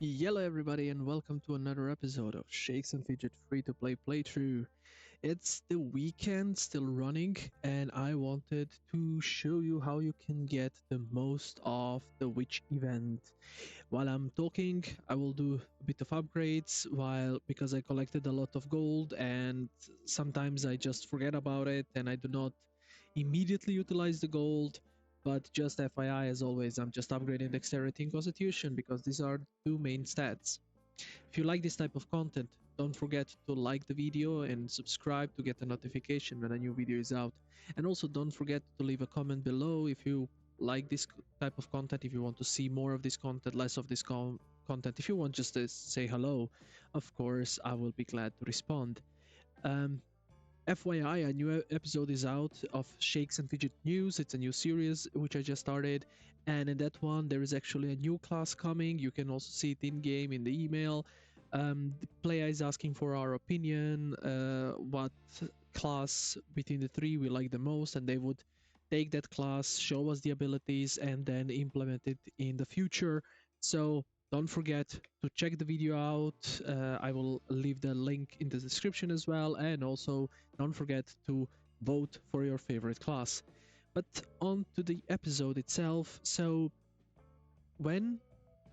Yellow everybody and welcome to another episode of Shakes and Fidget free-to-play playthrough. It's the weekend still running and I wanted to show you how you can get the most of the witch event. While I'm talking, I will do a bit of upgrades because I collected a lot of gold and sometimes I just forget about it and I do not immediately utilize the gold. But just FYI, as always, I'm just upgrading dexterity and constitution because these are the two main stats. If you like this type of content, don't forget to like the video and subscribe to get a notification when a new video is out. And also don't forget to leave a comment below if you like this type of content, if you want to see more of this content, less of this content. If you want just to say hello, of course, I will be glad to respond. FYI, a new episode is out of Shakes and Fidget News. It's a new series which I just started, and in that one there is actually a new class coming. You can also see it in game in the email. The player is asking for our opinion, what class between the three we like the most, and they would take that class, show us the abilities, and then implement it in the future. So don't forget to check the video out. I will leave the link in the description as well, and also don't forget to vote for your favorite class. But on to the episode itself. So when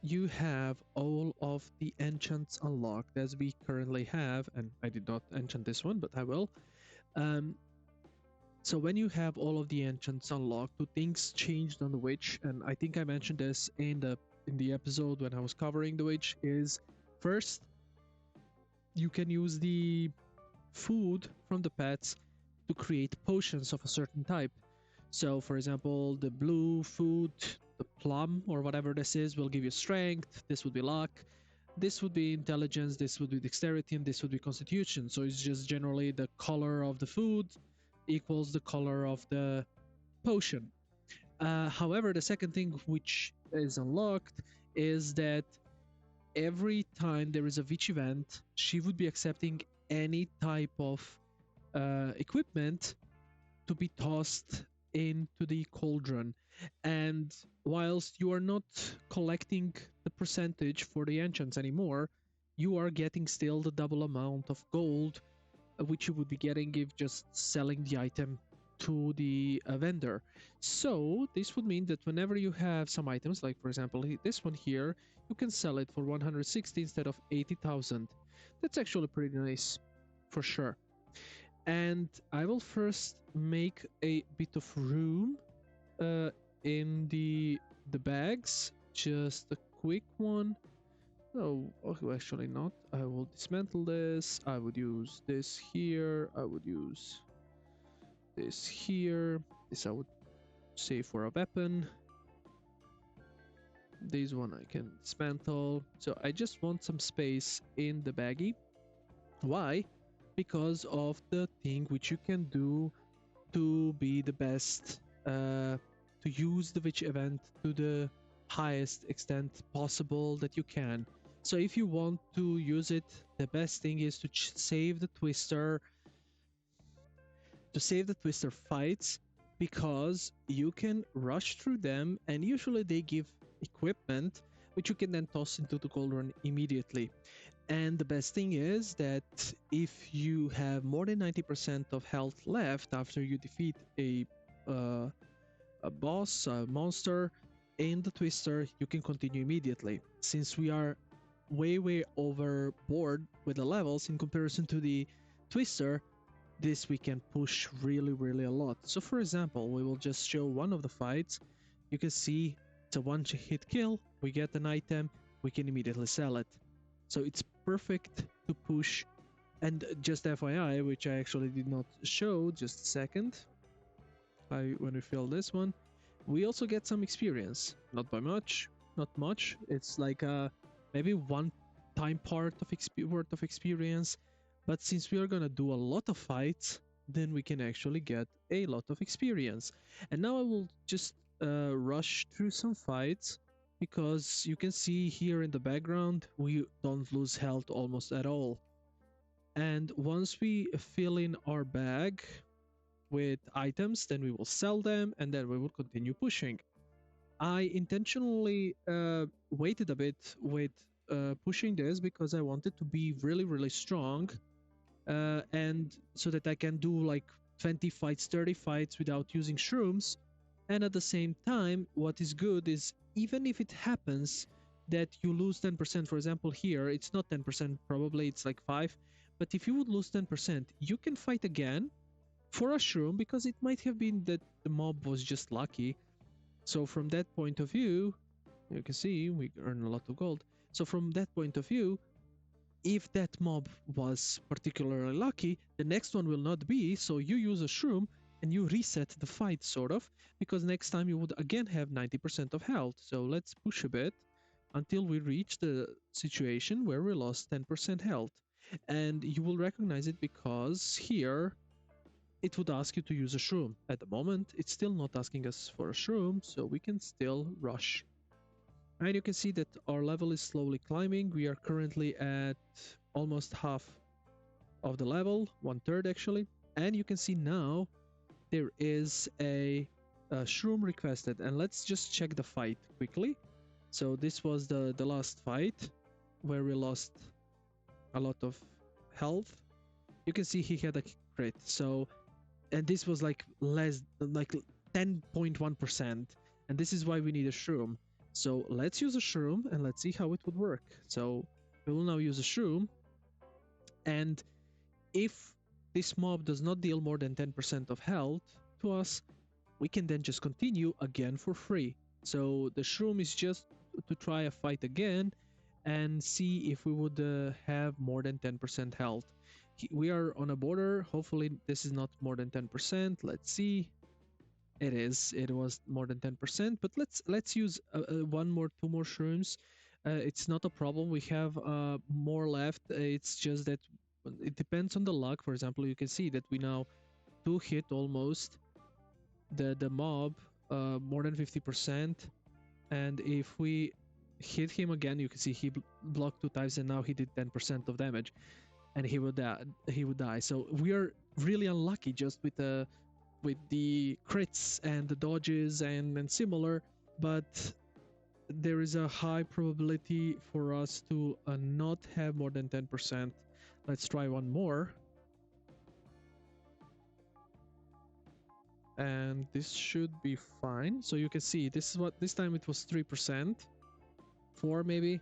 you have all of the enchants unlocked as we currently have, and I did not enchant this one, but I will. So when you have all of the enchants unlocked, two things changed on the witch, and I think I mentioned this in the episode when I was covering the witch. Is first, you can use the food from the pets to create potions of a certain type. So for example, the blue food, the plum or whatever this is, will give you strength. This would be luck. This would be intelligence. This would be dexterity, and this would be constitution. So it's just generally the color of the food equals the color of the potion. However, the second thing which is unlocked is that every time there is a witch event, she would be accepting any type of equipment to be tossed into the cauldron. And whilst you are not collecting the percentage for the enchants anymore, you are getting still the double amount of gold which you would be getting if just selling the item to the vendor. So this would mean that whenever you have some items, like for example this one here, you can sell it for 160 instead of 80,000. That's actually pretty nice, for sure. And I will first make a bit of room in the bags, just a quick one. Oh, actually not. I will dismantle this. I would use this here. I would use this here. This I would save for a weapon. This one I can dismantle. So I just want some space in the baggie. Why? Because of the thing which you can do to be the best, to use the witch event to the highest extent possible that you can. So if you want to use it, the best thing is to save the twister, fights, because you can rush through them and usually they give equipment which you can then toss into the cauldron immediately. And the best thing is that if you have more than 90% of health left after you defeat a boss, a monster in the twister, you can continue immediately. Since we are way overboard with the levels in comparison to the twister, this we can push really a lot. So for example, we will just show one of the fights. You can see it's a one-hit kill. We get an item, we can immediately sell it. So it's perfect to push. And just FYI, which I actually did not show, just a second, when we fill this one, we also get some experience. Not by much, not much. It's like maybe one time part of worth of experience. But since we are gonna do a lot of fights, then we can actually get a lot of experience. And now I will just rush through some fights, because you can see here in the background we don't lose health almost at all. And once we fill in our bag with items, then we will sell them and then we will continue pushing. I intentionally waited a bit with pushing this because I wanted to be really, really strong, and so that I can do like 20 fights, 30 fights without using shrooms. And at the same time, what is good is even if it happens that you lose 10%, for example, here, it's not 10%, probably it's like 5, but if you would lose 10%, you can fight again for a shroom because it might have been that the mob was just lucky. So from that point of view, you can see we earn a lot of gold. So from that point of view, if that mob was particularly lucky, the next one will not be, so you use a shroom and you reset the fight, sort of, because next time you would again have 90% of health. So let's push a bit until we reach the situation where we lost 10% health. And you will recognize it because here it would ask you to use a shroom. At the moment, it's still not asking us for a shroom, so we can still rush. And you can see that our level is slowly climbing. We are currently at almost half of the level, 1/3 actually. And you can see now there is a shroom requested. And let's just check the fight quickly. So this was the last fight where we lost a lot of health. You can see he had a crit. So, and this was like less, like 10.1%. And this is why we need a shroom. So let's use a shroom and let's see how it would work. So we will now use a shroom, and if this mob does not deal more than 10% of health to us, we can then just continue again for free. So the shroom is just to try a fight again and see if we would have more than 10% health. We are on a border. Hopefully this is not more than 10%. Let's see. It is. It was more than 10%, but let's use two more shrooms. It's not a problem. We have more left. It's just that it depends on the luck. For example, you can see that we now two hit almost the mob more than 50%, and if we hit him again, you can see he blocked 2 times, and now he did 10% of damage, and he would die. So we are really unlucky just with the crits and the dodges and similar, but there is a high probability for us to not have more than 10%. Let's try one more. And this should be fine. So you can see this time it was 3%, 4 maybe,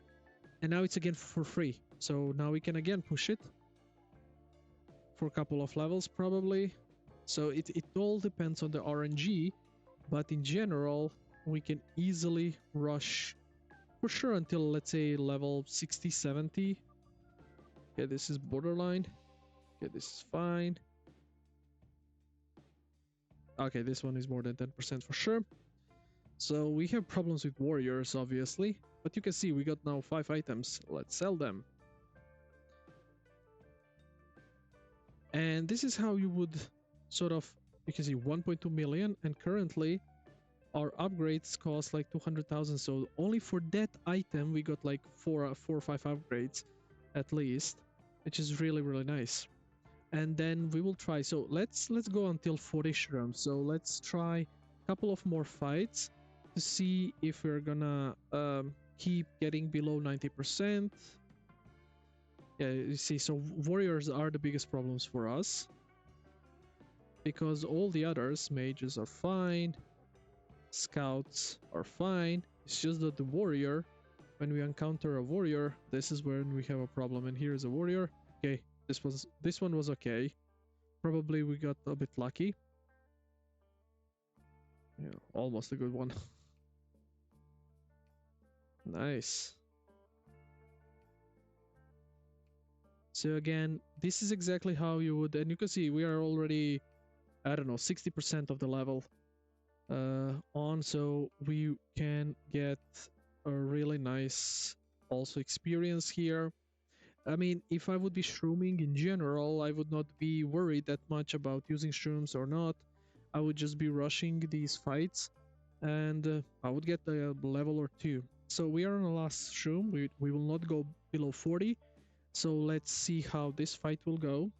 and now it's again for free. So now we can again push it for a couple of levels probably. So it all depends on the RNG, but in general, we can easily rush for sure until, let's say, level 60, 70. Okay, this is borderline. Okay, this is fine. Okay, this one is more than 10% for sure. So we have problems with warriors, obviously, but you can see we got now 5 items. Let's sell them. And this is how you would sort of, you can see 1.2 million, and currently our upgrades cost like 200,000. So only for that item we got like 4 or 5 upgrades at least, which is really, really nice. And then we will try, so let's go until 40 shrooms. So let's try a couple of more fights to see if we're gonna keep getting below 90%. Yeah, you see, so warriors are the biggest problems for us, because all the others, mages are fine, scouts are fine. It's just that the warrior, when we encounter a warrior, this is when we have a problem. And here is a warrior. Okay, this one was okay. Probably we got a bit lucky. Yeah, almost a good one. Nice. So again, this is exactly how you would, and you can see we are already, I don't know, 60% of the level on, so we can get a really nice also experience here. I mean, if I would be shrooming in general, I would not be worried that much about using shrooms or not. I would just be rushing these fights, and I would get a level or 2. So we are on the last shroom. We will not go below 40. So let's see how this fight will go.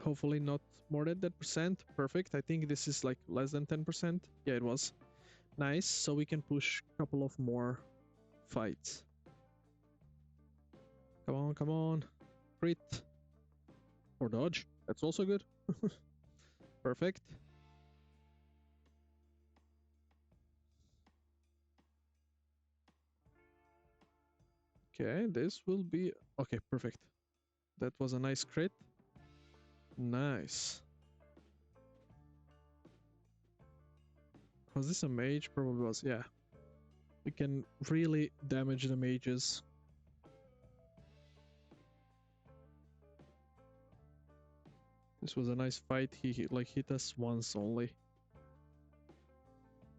Hopefully not more than 10%. Perfect. I think this is like less than 10%. Yeah, it was. Nice. So we can push a couple of more fights. Come on, come on. Crit. Or dodge. That's also good. Perfect. Okay, this will be... Okay, perfect. That was a nice crit. Nice. Was this a mage? Probably was, yeah. We can really damage the mages. This was a nice fight. He hit us once only.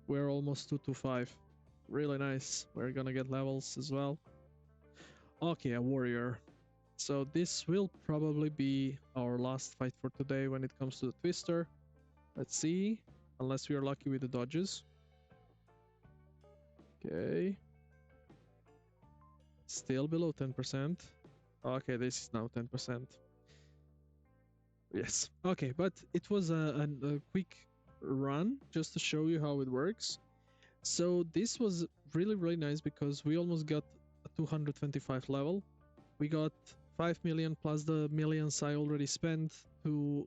We're almost 225. Really nice. We're gonna get levels as well. Okay, a warrior. So this will probably be our last fight for today when it comes to the twister. Let's see. Unless we are lucky with the dodges. Okay. Still below 10%. Okay, this is now 10%. Yes. Okay, but it was a quick run just to show you how it works. So this was really, really nice because we almost got a 225 level. We got 5 million plus the millions I already spent to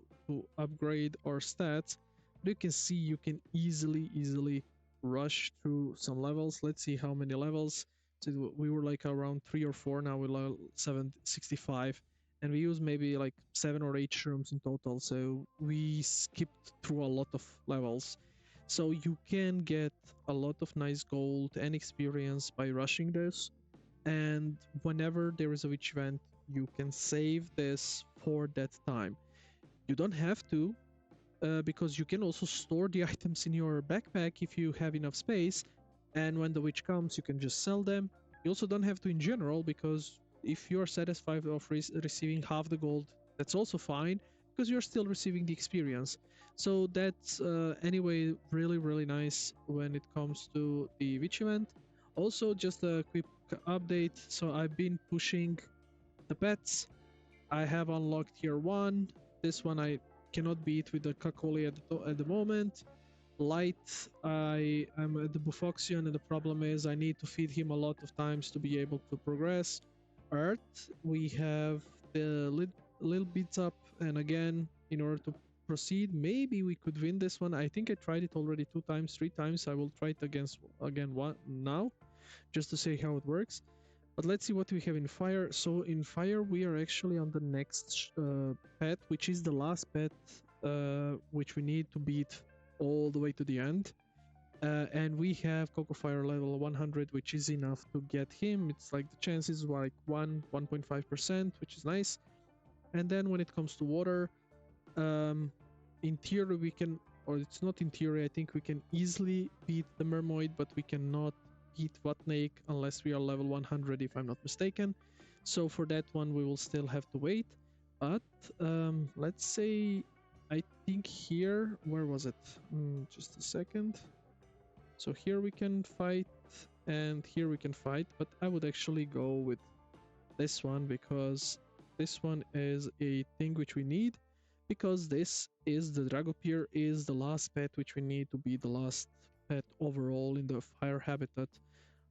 upgrade our stats. But you can see you can easily rush through some levels. Let's see how many levels. So we were like around 3 or 4, now we're level 765, and we use maybe like 7 or 8 shrooms in total, so we skipped through a lot of levels. So you can get a lot of nice gold and experience by rushing this, and whenever there is a witch event you can save this for that time. You don't have to, because you can also store the items in your backpack if you have enough space, and when the witch comes you can just sell them. You also don't have to in general, because if you're satisfied of receiving half the gold, that's also fine, because you're still receiving the experience. So that's anyway really nice when it comes to the witch event. Also, just a quick update, so I've been pushing the pets. I have unlocked here 1. This one I cannot beat with the Kakoli at the moment. Light, I am at the Bufoxian, and the problem is I need to feed him a lot of times to be able to progress. Earth, we have the little bits up, and again, in order to proceed, maybe we could win this one. I think I tried it already 2 times, 3 times. I will try it again one now, just to see how it works. But let's see what we have in fire. So in fire we are actually on the next pet, which is the last pet, which we need to beat all the way to the end. And we have Coco Fire level 100, which is enough to get him. It's like the chances were like 1.5%, which is nice. And then when it comes to water, in theory we can, or it's not in theory, I think we can easily beat the Mermaid, but we cannot beat Vatnaik unless we are level 100, if I'm not mistaken. So for that one we will still have to wait. But let's say, I think here, where was it? Just a second. So here we can fight, and here we can fight, but I would actually go with this one, because this one is a thing which we need, because this is the Dragopir is the last pet which we need to be the last pet overall in the fire habitat.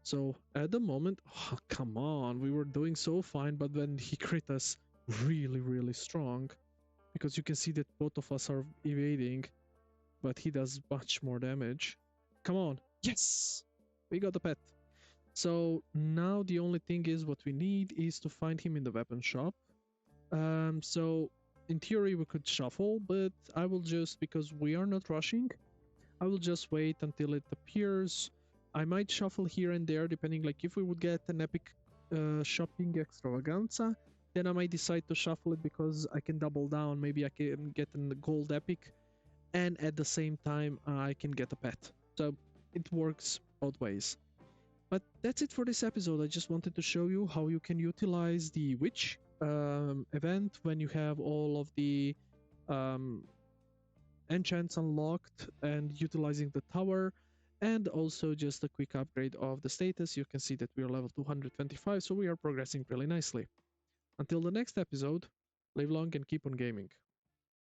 So at the moment, oh, come on, we were doing so fine, but then he crit us really strong, because you can see that both of us are evading, but he does much more damage. Come on, yes, we got the pet. So now the only thing is, what we need is to find him in the weapon shop. So in theory we could shuffle, but I will just, because we are not rushing, I will just wait until it appears. I might shuffle here and there, depending, like if we would get an epic shopping extravaganza, then I might decide to shuffle it because I can double down. Maybe I can get a gold epic, and at the same time I can get a pet. So it works both ways. But that's it for this episode. I just wanted to show you how you can utilize the witch event when you have all of the um, enchants unlocked and utilizing the tower, and also just a quick upgrade of the status. You can see that we are level 225, so we are progressing really nicely. Until the next episode, live long and keep on gaming.